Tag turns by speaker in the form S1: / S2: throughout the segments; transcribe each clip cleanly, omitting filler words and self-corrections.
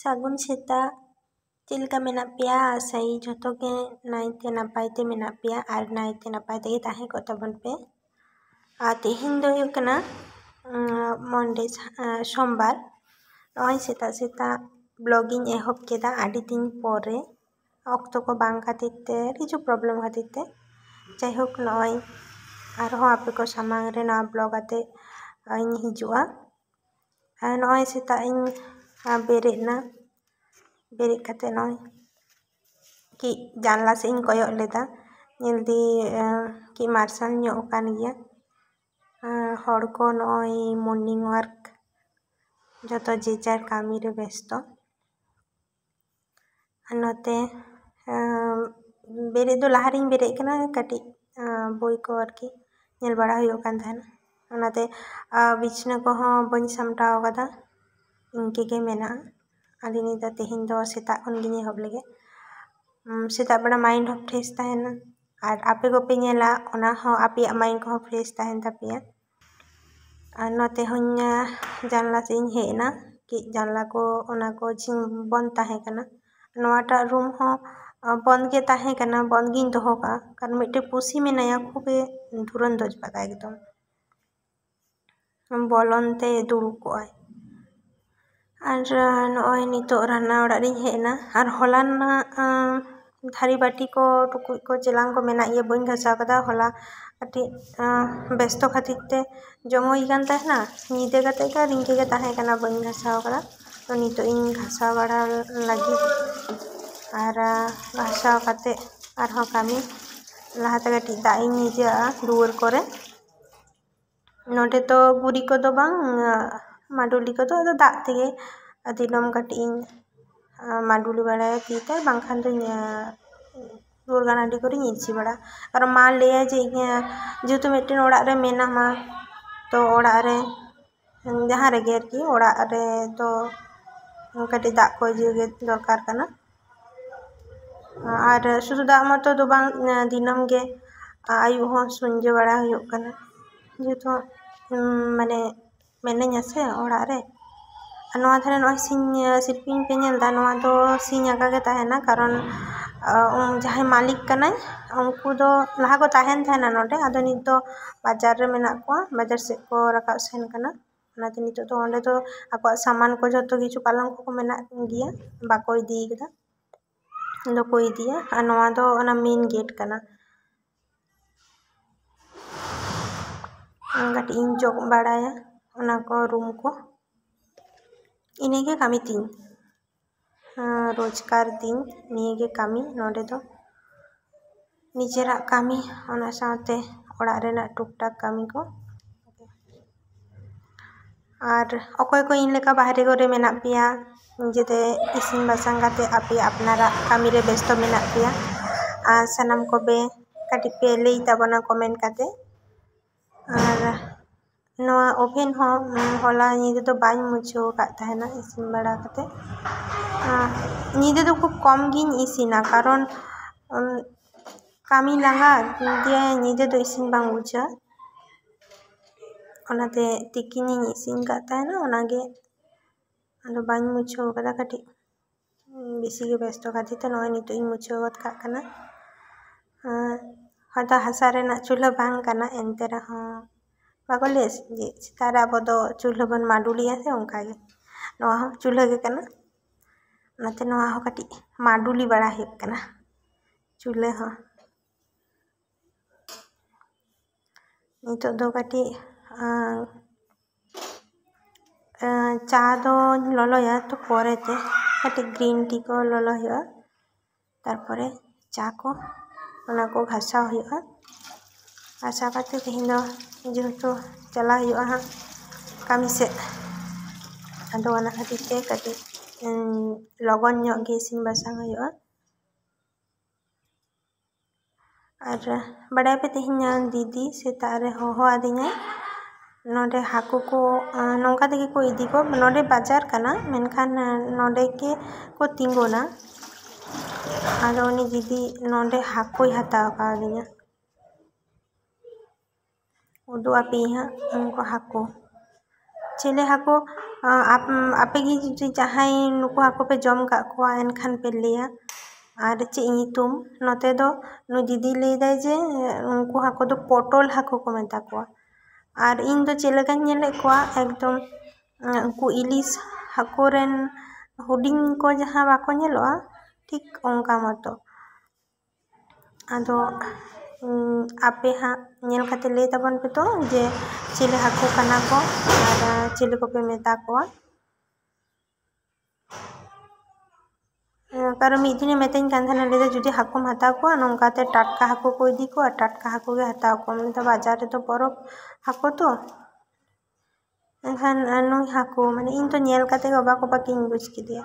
S1: ᱥᱟᱹᱜᱩᱱ ᱥᱮᱛᱟᱜ, ᱪᱮᱫ ᱞᱮᱠᱟ ᱢᱮᱱᱟᱜ ᱯᱮᱭᱟ? ᱟᱥᱟᱭ ᱡᱷᱚᱛᱚ ᱜᱮ ᱱᱟᱭᱛᱮ ᱱᱟᱯᱟᱭ ᱛᱮ ᱢᱮᱱᱟᱜ ᱯᱮᱭᱟ ᱟᱨ ᱱᱟᱭᱛᱮ ᱱᱟᱯᱟᱭ ᱛᱮᱜᱮ ᱛᱟᱦᱮᱸ ᱠᱚᱜ ᱛᱟᱵᱚᱱ ᱯᱮ᱾ ᱟᱨ ᱛᱮᱦᱮᱧ ᱫᱚ ᱦᱩᱭᱩᱜ ᱠᱟᱱᱟ ᱥᱳᱢᱵᱟᱨ᱾ ᱱᱚᱜᱼᱚᱭ ᱥᱮᱛᱟᱜ ᱥᱮᱛᱟᱜ ᱵᱞᱚᱜᱤᱧ ᱮᱦᱚᱵ ᱠᱮᱫᱟ ᱟᱹᱰᱤ ᱫᱤᱱ ᱯᱚᱨᱮ, ᱚᱠᱛᱚ ko bang khatir te কিছু প্রবলেম khatir te। যাইহোক নয় আরহᱚᱸ ᱟᱯᱮ ᱠᱚ ᱥᱟᱢᱟᱝ ᱨᱮ ᱱᱚᱣᱟ ᱵᱞᱚᱜ ᱟᱛᱮ ᱤᱧ ᱦᱤᱡᱩᱜᱼᱟ। ᱱᱚᱜᱼᱚᱭ ᱥᱮᱛᱟᱜ ᱤᱧ ᱵᱮᱨᱮᱫ ᱱᱟ, ᱵᱮᱨᱮᱫ ᱠᱟᱛᱮ ᱱᱚᱜᱼᱚᱭ ᱠᱤ ᱡᱟᱱᱞᱟ ᱥᱮᱫ ᱤᱧ ᱠᱚᱭᱚᱜ ᱞᱮᱫᱟ, ᱧᱮᱞ ᱫᱤᱧ ᱠᱤ ᱢᱟᱨᱥᱟᱞ ᱧᱚᱜ ᱟᱠᱟᱱ ᱜᱮᱭᱟ। ᱦᱚᱲ ᱠᱚ ᱱᱚᱜᱼᱚᱭ ᱢᱚᱨᱱᱤᱝ ᱳᱣᱟᱨᱠ ᱡᱚᱛᱚ ᱡᱮ ᱡᱟᱨ ᱠᱟᱹᱢᱤ ᱨᱮ ᱵᱮᱥᱛᱚ। ᱱᱚᱛᱮ ᱵᱮᱨᱮᱫ ᱫᱚ ᱞᱟᱦᱟ ᱨᱤᱧ ᱵᱮᱨᱮᱫ ᱠᱟᱱᱟ, ᱠᱟᱹᱴᱤᱡ ᱵᱳᱭ ᱠᱚ ᱟᱨᱠᱤ ᱧᱮᱞ ᱵᱟᱲᱟ ᱦᱩᱭᱩᱜ ᱠᱟᱱ ᱛᱟᱦᱮᱱᱟ। ᱚᱱᱟᱛᱮ ᱵᱤᱪᱷᱱᱟᱹ ᱠᱚᱦᱚᱸ ᱵᱟᱹᱧ ᱥᱟᱢᱴᱟᱣ ᱟᱠᱟᱫᱟ, ᱤᱱᱠᱟᱹ ᱜᱮ ᱢᱮᱱᱟᱜᱼᱟ। ᱟᱫᱚᱧ ᱞᱟᱹᱭᱫᱟ ᱛᱮᱦᱮᱧ ᱫᱚ ᱥᱮᱛᱟᱜ ᱠᱷᱚᱱ ᱜᱤᱧ ᱮᱦᱚᱵ ᱞᱮᱜᱮ। ᱥᱮᱛᱟᱜ ᱵᱮᱲᱟ ᱢᱟᱭᱤᱱᱰ ᱦᱚᱸ ᱯᱷᱨᱮᱥ ᱛᱟᱦᱮᱱᱟ ᱟᱨ ᱟᱯᱮ ᱠᱚᱯᱮ ᱧᱮᱞᱟ ᱚᱱᱟ ᱦᱚᱸ ᱟᱯᱮᱭᱟᱜ ᱢᱟᱭᱤᱱᱰ ᱠᱚᱦᱚᱸ ᱯᱷᱨᱮᱥ ᱛᱟᱦᱮᱱ ᱛᱟᱯᱮᱭᱟ। ᱟᱨ ᱱᱚᱛᱮ ᱦᱚᱸᱧ ᱡᱟᱱᱞᱟ ᱥᱮᱫ ᱤᱧ ᱦᱮᱡ ᱮᱱᱟ, ᱠᱟᱹᱡ ᱡᱟᱱᱞᱟ ko ᱚᱱᱟ ko ᱡᱷᱤᱡ ᱵᱚᱱᱫ ᱛᱟᱦᱮᱸ ᱠᱟᱱᱟ। ᱱᱚᱣᱟᱴᱟᱜ ᱨᱩᱢ ᱦᱚᱸ বন্ধ ᱜᱮ ᱛᱟᱦᱮᱸ ᱠᱟᱱᱟ, ᱵᱚন্ধ ᱜᱤᱧ ᱫᱚᱦᱚ ᱠᱟᱜᱼᱟ, কারণ ᱢᱤᱫᱴᱮᱡ ᱯᱩᱥᱤ ᱢᱮᱱᱟᱭᱟ, খুবই ধুরন্ধর পাতা একদম, বলন তে দুড়ᱩᱵ ᱠᱚᱜᱼᱟᱭ। আর নয় নিতোᱜ রান্না ᱚᱲᱟᱜ ᱨᱤᱧ ᱦᱮᱡ ᱮᱱᱟ। ᱟᱨ ᱦᱚᱞᱟᱱᱟᱜ ᱛᱷᱟᱹᱨᱤ ᱵᱟᱹᱴᱤ ᱠᱚ ᱴᱩᱠᱩᱡ ᱠᱚ ᱪᱮᱞᱟᱝ ᱠᱚ ᱢᱮᱱᱟᱜ ᱜᱮᱭᱟ, ᱵᱟᱹᱧ ᱜᱷᱟᱥᱟᱣ ᱠᱟᱫᱟ। ᱦᱚᱞᱟ ᱠᱟᱹᱴᱤᱡ ᱵᱮᱥᱛᱚ ᱠᱷᱟᱹᱛᱤᱨ তে ᱡᱚᱢ ᱦᱩᱭ ᱠᱟᱱ ᱛᱟᱦᱮᱱᱟ, ᱧᱤᱫᱟᱹ ᱠᱟᱛᱮ ᱜᱮ ᱤᱱᱠᱟᱹ ᱜᱮ ᱛᱟᱦᱮᱸ ᱠᱟᱱᱟ, ᱵᱟᱹᱧ ᱜᱷᱟᱥᱟᱣ ᱠᱟᱫᱟ। ᱛᱚ ᱱᱤᱛᱚᱜ ᱤᱧ ᱜᱷᱟᱥᱟᱣ ᱵᱟᱲᱟ ᱞᱟᱹᱜᱤᱫ ᱟᱨ ᱜᱷᱟᱥᱟᱣ ᱠᱟᱛᱮ ᱟᱨᱦᱚᱸ ᱠᱟᱹᱢᱤ ᱞᱟᱦᱟᱛᱮ ᱠᱟᱹᱴᱤᱡ ᱫᱟᱜ ᱤᱧ ᱤᱡᱟᱹᱜᱼᱟ ᱫᱩᱣᱟᱹᱨ ᱠᱚᱨᱮ। ᱱᱚᱰᱮ ᱫᱚ ᱜᱩᱨᱤᱡ ᱠᱚᱫᱚ ᱵᱟᱝ, ᱢᱟᱰᱩᱞᱤ ᱠᱚᱫᱚ ᱟᱫᱚ ᱫᱟᱜ ᱛᱮᱜᱮ ᱫᱤᱱᱟᱹᱢ ᱠᱟᱹᱴᱤᱡ ᱤᱧ ᱢᱟᱰᱩᱞᱤ ᱵᱟᱲᱟᱭᱟ ᱛᱤ ᱛᱮ, ᱵᱟᱝᱠᱷᱟᱱ ᱫᱚᱧ ᱫᱩᱣᱟᱹᱨ ᱜᱟᱱᱟᱰᱤ ᱠᱚᱨᱮᱧ ᱤᱨᱪᱤ ᱵᱟᱲᱟᱜᱼᱟ। ᱠᱟᱨᱚᱱ ᱢᱟ ᱞᱟᱹᱭᱟᱭ ᱡᱮ ᱡᱮᱦᱮᱛᱩ ᱢᱤᱫᱴᱮᱱ ᱚᱲᱟᱜ ᱨᱮ ᱢᱮᱱᱟᱢᱟ, ᱛᱚ ᱚᱲᱟᱜ ᱨᱮ ᱡᱟᱦᱟᱸ ᱨᱮᱜᱮ ᱟᱨᱠᱤ ᱚᱲᱟᱜ ᱨᱮ ᱫᱚ ᱠᱟᱹᱴᱤᱡ ᱫᱟᱜ ᱠᱚ ᱤᱭᱟᱹ ᱜᱮ ᱫᱚᱨᱠᱟর ᱠᱟᱱᱟ। ᱟᱨ ᱥᱩᱫᱷᱩ ᱫᱟᱜ ᱢᱚᱛᱚ ᱫᱚ ᱵᱟᱝ, ᱫᱤᱱᱟᱹᱢ ᱜᱮ ᱟᱭᱩᱵ ᱦᱚᱸ ᱥᱩᱧᱡᱟᱹ ᱵᱟᱲᱟ ᱦᱩᱭᱩᱜ ᱠᱟᱱᱟ, ᱡᱮᱦᱮᱛᱩ ᱢᱟᱱᱮ ᱢᱤᱱᱟᱹᱧᱟ ᱥᱮ ᱚᱲᱟᱜ ᱨᱮ। ᱟᱨ ᱱᱚᱣᱟ ᱫᱷᱟᱨᱮ ᱱᱚᱜᱼᱚᱭ ᱥᱤᱧ ᱥᱤᱞᱯᱤᱧ ᱯᱮ ᱧᱮᱞᱫᱟ, ᱱᱚᱣᱟ ᱫᱚ ᱥᱤᱧ ᱟᱠᱟ ᱜᱮ ᱛᱟᱦᱮᱱᱟ, ᱠᱟᱨᱚᱱ ᱡᱟᱦᱟᱸᱭ ᱢᱟᱹᱞᱤᱠ ᱠᱟᱱᱟᱭ ᱩᱱᱠᱩ ᱫᱚ ᱞᱟᱦᱟ ᱠᱚ ᱛᱟᱦᱮᱱ ᱛᱟᱦᱮᱱᱟ ᱱᱚᱰᱮ, ᱟᱫᱚ ᱱᱤᱛ ᱫᱚ ᱵᱟᱡᱟᱨ ᱨᱮ ᱢᱮᱱᱟᱜ ᱠᱚᱣᱟ, ᱵᱟᱡᱟᱨ ᱥᱮᱫ ᱠᱚ ᱨᱟᱠᱟᱵ ᱥᱮᱱ ᱠᱟᱱᱟ। ᱚᱱᱟᱛᱮ ᱱᱤᱛᱚᱜ ᱫᱚ ᱚᱸᱰᱮ ᱫᱚ ᱟᱠᱚᱣᱟᱜ ᱥᱟᱢᱟᱱ ᱠᱚ ᱡᱷᱚᱛᱚ ᱠᱤᱪᱷᱩ ᱯᱟᱞᱚᱝ ᱠᱚ ᱢᱮᱱᱟᱜ ᱜᱮᱭᱟ, ᱵᱟᱠᱚ ᱤᱫᱤ ᱠᱟᱫᱟ, ᱫᱚᱠᱚ ᱤᱫᱤᱭᱟ। ᱟᱨ ᱱᱚᱣᱟ ᱫᱚ ᱚᱱᱟ ᱢᱮᱱ ᱜᱮᱴ ᱠᱟᱱᱟ। ᱠᱟᱹᱴᱤᱡ ᱤᱧ ᱡᱚᱜ ᱵᱟᱲᱟᱭᱟ ᱚᱱᱟ ᱠᱚ ᱨᱩᱢ ᱠᱚ, ᱤᱱᱟᱹᱜᱮ ᱠᱟᱹᱢᱤ ᱛᱤᱧ, ᱨᱳᱡᱽᱜᱟᱨ ᱫᱤᱱ ᱱᱤᱭᱟᱹᱜᱮ ᱠᱟᱹᱢᱤ ᱱᱚᱰᱮ ᱫᱚ, ᱱᱤᱡᱮᱨᱟᱜ ᱠᱟᱹᱢᱤ ᱚᱱᱟ ᱥᱟᱶᱛᱮ ᱚᱲᱟᱜ ᱨᱮᱱᱟᱜ ᱴᱩᱠᱴᱟᱠ ᱠᱟᱹᱢᱤ ko। ᱟᱨ ᱚᱠᱚᱭ ᱠᱚ ᱤᱧ ᱞᱮᱠᱟ ᱵᱟᱦᱨᱮ ᱠᱚᱨᱮ ᱢᱮᱱᱟᱜ ᱯᱮᱭᱟ, ᱱᱤᱡᱮᱛᱮ ᱤᱥᱤᱱ ᱵᱟᱥᱟᱝ ᱠᱟᱛᱮ ᱟᱯᱮᱭᱟᱜ ᱟᱯᱱᱟᱨᱟᱜ ᱠᱟᱹᱢᱤ ᱨᱮ ᱵᱮᱥᱛᱚ ᱢᱮᱱᱟᱜ ᱯᱮᱭᱟ, ᱟᱨ ᱥᱟᱱᱟᱢ ᱠᱚᱜᱮ ᱠᱟᱹᱴᱤᱡ ᱯᱮ ᱞᱟᱹᱭ ᱛᱟᱵᱚᱱᱟ ᱠᱚᱢᱮᱱᱴ ᱠᱟᱛᱮ। ᱟᱨ ᱱᱚᱣᱟ ᱳᱵᱷᱮᱱ ᱦᱚᱸ ᱦᱚᱞᱟ ᱧᱤᱫᱟᱹ ᱫᱚ ᱵᱟᱹᱧ ᱢᱩᱪᱷᱟᱹᱣ ᱟᱠᱟᱫ ᱛᱟᱦᱮᱱᱟ ᱤᱥᱤᱱ ᱵᱟᱲᱟ ᱠᱟᱛᱮ। ᱧᱤᱫᱟᱹ ᱫᱚ ᱠᱷᱩᱵ ᱠᱚᱢ ᱜᱤᱧ ᱤᱥᱤᱱᱟ, ᱠᱟᱨᱚᱱ ᱠᱟᱹᱢᱤ ᱞᱟᱸᱜᱟ ᱫᱤᱭᱮ ᱧᱤᱫᱟᱹ ᱫᱚ ᱤᱥᱤᱱ ᱵᱟᱝ ᱵᱩᱡᱷᱟᱹᱜᱼᱟ। ᱚᱱᱟᱛᱮ ᱛᱤᱠᱤᱱᱤᱧ ᱤᱥᱤᱱ ᱠᱟᱫ ᱛᱟᱦᱮᱱᱟ, ᱚᱱᱟᱜᱮ ᱟᱫᱚ ᱵᱟᱹᱧ ᱢᱩᱪᱷᱟᱹᱣ ᱠᱟᱫᱟ, ᱠᱟᱹᱴᱤᱡ ᱵᱮᱥᱤ ᱜᱮ ᱵᱮᱥᱛᱚ ᱠᱷᱟᱹᱛᱤᱨ ᱛᱮ ᱱᱚᱜᱼᱚᱭ ᱱᱤᱛᱚᱜ ᱤᱧ ᱢᱩᱪᱷᱟᱹᱣ ᱜᱚᱫ ᱠᱟᱜ ᱠᱟᱱᱟ। ᱦᱚᱭᱛᱚ ᱦᱟᱥᱟ ᱨᱮᱱᱟᱜ ᱪᱩᱞᱦᱟᱹ ᱵᱟᱝ ᱠᱟᱱᱟ, ᱮᱱᱛᱮ ᱨᱮᱦᱚᱸ ᱵᱟᱠᱚ ᱞᱟᱹᱭᱟ ᱡᱮ ᱥᱮᱛᱟᱜ ᱨᱮ ᱟᱵᱚ ᱫᱚ ᱪᱩᱞᱦᱟᱹ ᱵᱚᱱ ᱢᱟᱰᱩᱞᱤᱭᱟ ᱥᱮ, ᱚᱱᱠᱟᱜᱮ ᱱᱚᱣᱟ ᱦᱚᱸ ᱪᱩᱞᱦᱟᱹ ᱜᱮ ᱠᱟᱱᱟ। ᱚᱱᱟᱛᱮ ᱱᱚᱣᱟ ᱦᱚᱸ ᱠᱟᱹᱴᱤᱡ ᱢᱟᱰᱩᱞᱤ ᱵᱟᱲᱟ ᱦᱩᱭᱩᱜ ᱠᱟᱱᱟ, ᱪᱩᱞᱦᱟᱹ ᱦᱚᱸ। ᱱᱤᱛᱚᱜ ᱫᱚ ᱠᱟᱹᱴᱤᱡ চা ᱫᱚᱧ ᱞᱚᱞᱚᱭᱟ, ᱛᱚ ᱯᱚᱨᱮᱛᱮ ᱠᱟᱹᱴᱤᱡ ᱜᱨᱤᱱ ᱴᱤ ᱠᱚ ᱞᱚᱞᱚ ᱦᱩᱭᱩᱜᱼᱟ, ᱛᱟᱨᱯᱚᱨᱮ ᱪᱟ ᱠᱚ ᱚᱱᱟ ᱠᱚ ᱜᱷᱟᱥᱟᱣ ᱦᱩᱭᱩᱜᱼᱟ। ᱜᱷᱟᱥᱟᱣ ᱠᱟᱛᱮ ᱛᱮᱦᱮᱧ ᱫᱚ ᱡᱮᱦᱮᱛᱩ ᱪᱟᱞᱟᱜ ᱦᱩᱭᱩᱜᱼᱟ ᱦᱟᱸᱜ ᱠᱟᱹᱢᱤ ᱥᱮᱫ, ᱟᱫᱚ ᱚᱱᱟ ᱠᱷᱟᱹᱛᱤᱨ ᱛᱮ ᱠᱟᱹᱴᱤᱡ ᱞᱚᱜᱚᱱ ᱧᱚᱜ ᱜᱮ ᱤᱥᱤᱱ ᱵᱟᱥᱟᱝ ᱦᱩᱭᱩᱜᱼᱟ। ᱟᱨ ᱵᱟᱰᱟᱭᱟᱯᱮ ᱛᱮᱦᱮᱧ ᱫᱤᱫᱤ ᱥᱮᱛᱟᱜ ᱨᱮ ᱦᱚᱦᱚ ᱟᱹᱫᱤᱧᱟᱭ, ᱱᱚᱰᱮ ᱦᱟᱹᱠᱩ ᱠᱚ ᱱᱚᱝᱠᱟ ᱛᱮᱜᱮ ᱠᱚ ᱤᱫᱤ ᱠᱚ, ᱱᱚᱰᱮ ᱵᱟᱡᱟᱨ ᱠᱟᱱᱟ, ᱢᱮᱱᱠᱷᱟन ᱱᱚᱰᱮ ᱜᱮ ᱠᱚ ᱛᱤᱸᱜᱩᱱᱟ। ᱟᱫᱚ ᱩᱱᱤ ᱫᱤᱫᱤ ᱱᱚᱰᱮ ᱦᱟᱹᱠᱩᱭ ᱦᱟᱛᱟᱣ ᱠᱟᱣᱫᱤᱧᱟ, ᱩᱫᱩᱜ ᱟᱯᱮᱭᱟᱹᱧ ᱦᱟᱸᱜ ᱩᱱᱠᱩ ᱦᱟᱹᱠᱩ, ᱪᱤᱞᱤ ᱦᱟᱹᱠᱩ ᱟᱯᱮ ᱜᱮ ᱡᱩᱫᱤ ᱡᱟᱦᱟᱸᱭ ᱱᱩᱠᱩ ᱦᱟᱹᱠᱩ ᱯᱮ ᱡᱚᱢ ᱠᱟᱜ ᱠᱚᱣᱟ ᱮᱱᱠᱷᱟᱱ ᱯᱮ ᱞᱟᱹᱭᱟ ᱟᱨ ᱪᱮᱫ ᱧᱩᱛᱩᱢ ᱱᱚᱛᱮ ᱫᱚ ᱱᱩᱭ ᱫᱤᱫᱤ ᱞᱟᱹᱭᱫᱟᱭ ᱡᱮ ᱩᱱᱠᱩ ᱦᱟᱹᱠᱩ ᱫᱚ ᱯᱚᱴᱚᱞ ᱦᱟᱹᱠᱩ ᱠᱚ ᱢᱮᱛᱟ ᱠᱚᱣᱟ ᱟᱨ ᱤᱧ ᱫᱚ ᱪᱮᱫ ᱞᱮᱠᱟᱧ ᱧᱮᱞᱮᱫ ᱠᱚᱣᱟ ᱮᱠᱫᱚᱢ ᱩᱱᱠᱩ ᱤᱞᱤᱥ ᱦᱟᱹᱠᱩ ᱨᱮᱱ ᱦᱩᱰᱤᱧ ko ᱡᱟᱦᱟᱸ bako ᱧᱮᱞᱚᱜᱼᱟ ᱴᱷᱤᱠ ᱚᱱᱠᱟ ᱢᱚᱛᱚ ᱟᱫᱚ ᱟᱯᱮ ᱦᱟᱸᱜ ᱧᱮᱞ ᱠᱟᱛᱮ ᱞᱟᱹᱭ ᱛᱟᱵᱚᱱ ᱯᱮ ᱛᱚ ᱡᱮ ᱪᱤᱞᱤ ᱦᱟᱹᱠᱩ ᱠᱟᱱᱟ ᱠᱚ ᱟᱨ ᱪᱤᱞᱤ ᱠᱚᱯᱮ ᱢᱮᱛᱟ ᱠᱚᱣᱟ ᱠᱟᱨᱚᱱ ᱢᱤᱫ ᱫᱤᱱᱮ ᱢᱮᱛᱟᱹᱧ ᱠᱟᱱ ᱛᱟᱦᱮᱱᱟ ᱞᱟᱹᱭᱫᱟ ᱡᱩᱫᱤ ᱦᱟᱹᱠᱩᱢ ᱦᱟᱛᱟᱣ ᱠᱚᱣᱟ ᱱᱚᱝᱠᱟᱛᱮ ᱴᱟᱴᱠᱟ ᱦᱟᱹᱠᱩ ᱠᱚ ᱤᱫᱤ ᱠᱚᱣᱟ ᱴᱟᱴᱠᱟ ᱦᱟᱹᱠᱩ ᱜᱮ ᱦᱟᱛᱟᱣ ᱠᱚᱢ ᱢᱮᱱᱫᱟ ᱵᱟᱡᱟᱨ ᱨᱮᱫᱚ ᱵᱚᱨᱚᱯ ᱦᱟᱹᱠᱩ ᱛᱚ ᱮᱱᱠᱷᱟᱱ ᱱᱩᱭ ᱦᱟᱹᱠᱩ ᱢᱟᱱᱮ ᱤᱧ ᱛᱚ ᱧᱮᱞ ᱠᱟᱛᱮ ᱜᱮ ᱚᱵᱟᱠᱤᱧ ᱵᱩᱡᱽ ᱠᱮᱫᱮᱭᱟ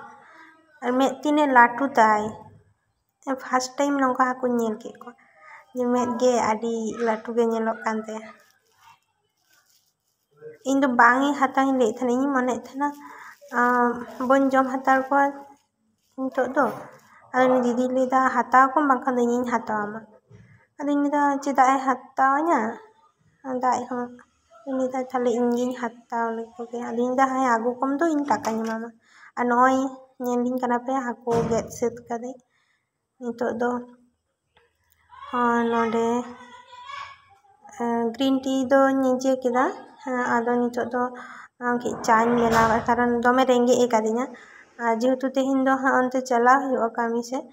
S1: ᱟᱨ ᱢᱮᱫ ᱛᱤᱱᱟᱹᱜ ᱞᱟᱹᱴᱩ ᱛᱟᱭ ᱯᱷᱟᱥᱴ ᱴᱟᱭᱤᱢ ᱱᱚᱝᱠᱟ ᱦᱟᱹᱠᱩᱧ ᱧᱮᱞ ᱠᱮᱫ ᱠᱚᱣᱟ ᱡᱮ ᱢᱮᱫ ᱜᱮ ᱟᱹᱰᱤ ᱞᱟᱹᱴᱩ ᱜᱮ ᱧᱮᱞᱚᱜ ᱠᱟᱱ ᱛᱟᱭᱟ ᱤᱧ ᱫᱚ ᱵᱟᱝ ᱦᱟᱛᱟᱣᱤᱧ ᱞᱟᱹᱭᱮᱫ ᱛᱟᱦᱮᱱᱟ ᱤᱧ ᱢᱚᱱᱮᱭᱮᱫ ᱛᱟᱦᱮᱱᱟ ᱵᱟᱹᱧ ᱡᱚᱢ ᱦᱟᱛᱟᱲ ᱠᱚᱣᱟ ᱱᱤᱛᱚᱜ ᱫᱚ ᱟᱫᱚ ᱩᱱᱤ ᱫᱤᱫᱤ ᱞᱟᱹᱭᱫᱟ ᱦᱟᱛᱟᱣ ᱠᱚᱢ ᱵᱟᱝᱠᱷᱟᱱ ᱫᱚ ᱤᱧᱤᱧ ᱦᱟᱛᱟᱣᱟᱢᱟ ᱟᱫᱚᱧ ᱞᱟᱹᱭᱫᱟ ᱪᱮᱫᱟᱜ ᱮ ᱦᱟᱛᱟᱣᱤᱧᱟ ᱟᱫᱚ ᱟᱡ ᱦᱚᱸ ᱞᱟᱹᱭᱫᱟ ᱛᱟᱦᱞᱮ ᱤᱧᱜᱤᱧ ᱦᱟᱛᱟᱣ ᱞᱮᱠᱚ ᱜᱮ ᱟᱫᱚᱧ ᱞᱟᱹᱭᱫᱟ ᱦᱮᱸ ᱟᱹᱜᱩ ᱠᱚᱢ ᱫᱚ ᱤᱧ ᱴᱟᱠᱟᱧ ᱮᱢᱟᱢᱟ ᱟᱨ ᱱᱚᱜᱼᱚᱭ ᱧᱮᱞᱤᱧ ᱠᱟᱱᱟ ᱯᱮ ᱦᱟᱹᱠᱩ ᱜᱮᱫ ᱥᱟᱹᱛ ᱠᱟᱹᱫᱟᱹᱧ ᱱᱤᱛᱚᱜ ᱫᱚ ᱱᱚᱰᱮ ᱜᱨᱤᱱ ᱴᱤ ᱫᱚᱧ ᱤᱭᱟᱹ ᱠᱮᱫᱟ ᱟᱫᱚ ᱱᱤᱛᱚᱜ ᱫᱚ ᱪᱟᱧ ᱵᱮᱱᱟᱣᱟ ᱠᱟᱨᱚᱱ ᱫᱚᱢᱮ ᱨᱮᱸᱜᱮᱡ ᱟᱠᱟᱫᱤᱧᱟ ᱟᱨ ᱡᱮᱦᱮᱛᱩ ᱛᱮᱦᱮᱧ ᱫᱚ ᱦᱟᱸᱜ ᱚᱱᱛᱮ ᱪᱟᱞᱟᱣ ᱦᱩᱭᱩᱜᱼᱟ ᱠᱟᱹᱢᱤ ᱥᱮᱫ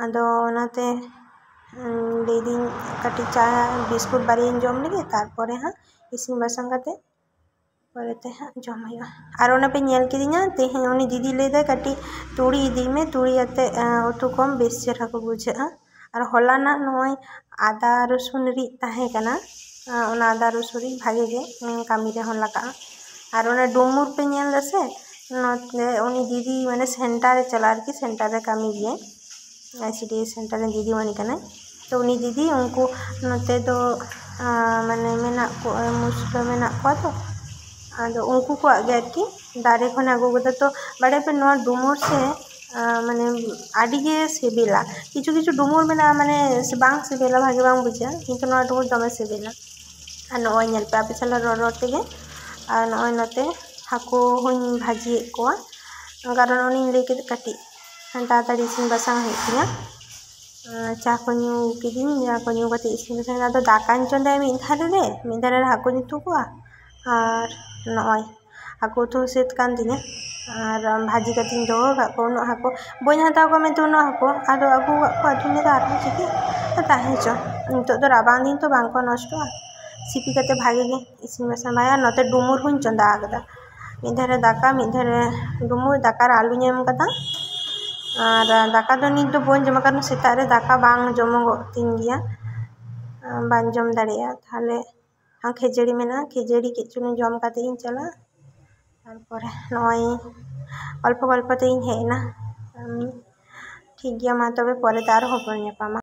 S1: ᱟᱫᱚ ᱚᱱᱟᱛᱮ ᱞᱟᱹᱭᱫᱟᱹᱧ ᱠᱟᱹᱴᱤᱡ ᱪᱟ ᱵᱤᱥᱠᱩᱴ ᱵᱟᱨᱭᱟᱧ ᱡᱚᱢ ᱞᱮᱜᱮ ᱛᱟᱨᱯᱚᱨᱮ ᱦᱟᱸᱜ ᱤᱥᱤᱱ ᱵᱟᱥᱟᱝ ᱠᱟᱛᱮ ᱯᱚᱨᱮᱛᱮ ᱦᱟᱸᱜ ᱡᱚᱢ ᱦᱩᱭᱩᱜᱼᱟ ᱟᱨ ᱚᱱᱮ ᱯᱮ ᱧᱮᱞ ᱠᱤᱫᱤᱧᱟ ᱛᱮᱦᱮᱧ ᱩᱱᱤ ᱫᱤᱫᱤ ᱞᱟᱹᱭᱫᱟᱭ ᱠᱟᱹᱴᱤᱡ ᱛᱩᱲᱤ ᱤᱫᱤ ᱢᱮ ᱛᱩᱲᱤ ᱟᱛᱮ ᱩᱛᱩ ᱠᱚᱢ ᱵᱮᱥ ᱪᱮᱦᱨᱟ ᱠᱚ ᱵᱩᱡᱷᱟᱹᱜᱼᱟ ᱟᱨ ᱦᱚᱞᱟᱱᱟᱜ ᱱᱚᱜᱼᱚᱭ ᱟᱫᱟ ᱨᱚᱥᱩᱱ ᱨᱤᱫ ᱛᱟᱦᱮᱸ ᱠᱟᱱᱟ ᱚᱱᱟ ᱟᱫᱟ ᱨᱚᱥᱩᱱ ᱨᱤᱫ ᱵᱷᱟᱜᱮ ᱜᱮ ᱠᱟᱹᱢᱤ ᱨᱮᱦᱚᱸ ᱞᱟᱜᱟᱜᱼᱟ ᱟᱨ ᱚᱱᱮ ᱰᱩᱢᱩᱨ ᱯᱮ ᱧᱮᱞ ᱫᱟᱥᱮ ᱱᱚᱛᱮ ᱩᱱᱤ ᱫᱤᱫᱤ ᱢᱟᱱᱮ ᱥᱮᱱᱴᱟᱨ ᱨᱮ ᱪᱟᱞᱟᱜᱼᱟ ᱟᱨᱠᱤ ᱥᱮᱱᱴᱟর ᱨᱮ ᱠᱟᱹᱢᱤ ᱜᱮᱭᱟᱭ ICDS ᱥᱮᱱᱴᱟর ᱨᱮ ᱫᱤᱫᱤᱢᱚণি ᱠᱟᱱᱟᱭ তো উনি দিদি উনকু নতে তো মানে মেনা মুসলা মেনাক কোয়া তো আদো উনকু কোয়াগ গে আরকি দারে খনে আগু কদা তো বাড়ে পে নোয়া ডুমুর সে মানে আডি গে সিবিলা কিছু কিছু ডুমুর মেনা মানে বাং সিবিলা ভাগে বাং বুঝা কিন্তু নোয়া ডুমুর দমে সিবিলা আর নয় ñel pe ape sala ror ror tege আর নয় নতে হাকু হুñ ভাজিয়েদ কোয়া কারণ উনি লই কেদে কাটি তাড়াতাড়ি ইসিন বাসাং ᱦᱩᱭᱩᱜ ᱛᱤᱧᱟ ᱪᱟ ᱠᱚ ᱧᱩ ᱠᱤᱫᱤᱧ ᱪᱟ ᱠᱚ ᱧᱩ ᱠᱟᱛᱮ ᱤᱥᱤᱱ ᱵᱟᱥᱟᱝ ᱟᱫᱚ ᱫᱟᱠᱟᱧ ᱪᱚᱸᱫᱟᱭᱟ ᱢᱤᱫ ᱫᱷᱟᱨᱮ ᱨᱮ ᱦᱟᱹᱠᱩᱧ ᱩᱛᱩ ᱠᱚᱣᱟ ᱟᱨ ᱱᱚᱜᱼᱚᱭ ᱦᱟᱹᱠᱩ ᱩᱛᱩ ᱥᱟᱹᱛ ᱠᱟᱱ ᱛᱤᱧᱟ ᱟᱨ ᱵᱷᱟᱹᱡᱤ ᱠᱟᱛᱮᱧ ᱫᱚᱦᱚ ᱠᱟᱜ ᱠᱚᱣᱟ ᱩᱱᱟᱹᱜ ᱦᱟᱹᱠᱩ ᱵᱟᱹᱧ ᱦᱟᱛᱟᱣ ᱠᱚᱣᱟ ᱢᱮᱱᱛᱮ ᱩᱱᱟᱹᱜ ᱦᱟᱹᱠᱩ ᱟᱫᱚ ᱟᱹᱜᱩ ᱠᱟᱜ ᱠᱚᱣᱟ ᱟᱫᱚᱧ ᱞᱟᱹᱭᱫᱟ ᱟᱨᱦᱚᱸ ᱪᱤᱠᱟᱹ ᱛᱟᱦᱮᱸ ᱪᱚ ᱱᱤᱛᱚᱜ ᱫᱚ ᱨᱟᱵᱟᱝ ᱫᱤᱱ ᱛᱚ ᱵᱟᱝ ᱠᱚ ᱱᱚᱥᱴᱚᱜᱼᱟ ᱥᱤᱯᱤ ᱠᱟᱛᱮ ᱵᱷᱟᱜᱮ ᱜᱮ ᱤᱥᱤᱱ ᱵᱟᱥᱟᱝ ᱵᱟᱭᱟ ᱱᱚᱛᱮ ᱰᱩᱢᱩᱨ ᱦᱚᱸᱧ ᱪᱚᱸᱫᱟ ᱟᱠᱟᱫᱟ ᱢᱤᱫ ᱫᱷᱟᱨᱮ ᱫᱟᱠᱟ ᱢᱤᱫ ᱫᱷᱟᱨᱮ ᱰᱩᱢᱩᱨ ᱫᱟᱠᱟ ᱨᱮ ᱟᱹᱞᱩᱧ ᱮᱢ ᱠᱟᱫᱟ ᱟᱨ ᱫᱟᱠᱟ ᱫᱚ ᱱᱤᱛ ᱫᱚ ᱵᱟᱹᱧ ᱡᱚᱢᱟ ᱠᱟᱨᱚᱱ ᱥᱮᱛᱟᱜ ᱨᱮ ᱫᱟᱠᱟ ᱵᱟᱝ ᱡᱚᱢᱚᱜᱚᱜ ᱛᱤᱧ ᱜᱮᱭᱟ ᱵᱟᱹᱧ ᱡᱚᱢ ᱫᱟᱲᱮᱭᱟᱜᱼᱟ ᱛᱟᱦᱞᱮ ᱠᱷᱟᱹᱡᱟᱹᱲᱤ ᱢᱮᱱᱟᱜᱼᱟ ᱠᱷᱟᱹᱡᱟᱹᱲᱤ ᱠᱟᱹᱡ ᱪᱩᱞᱩᱝ ᱡᱚᱢ ᱠᱟᱛᱮ ᱤᱧ ᱪᱟᱞᱟᱜᱼᱟ ᱛᱟᱨᱯᱚᱨᱮ ᱱᱚᱜᱼᱚᱭ ᱚল্ᱯᱚ ᱜᱚᱞᱯᱚ ᱛᱮᱧ ᱦᱮᱡ ᱮᱱᱟ ᱴᱷᱤᱠ ᱜᱮᱭᱟ ᱢᱟ ᱛᱚᱵᱮ ᱯᱚᱨᱮ ᱛᱮ ᱟᱨᱦᱚᱸ ᱵᱚᱱ ᱧᱟᱯᱟᱢᱟ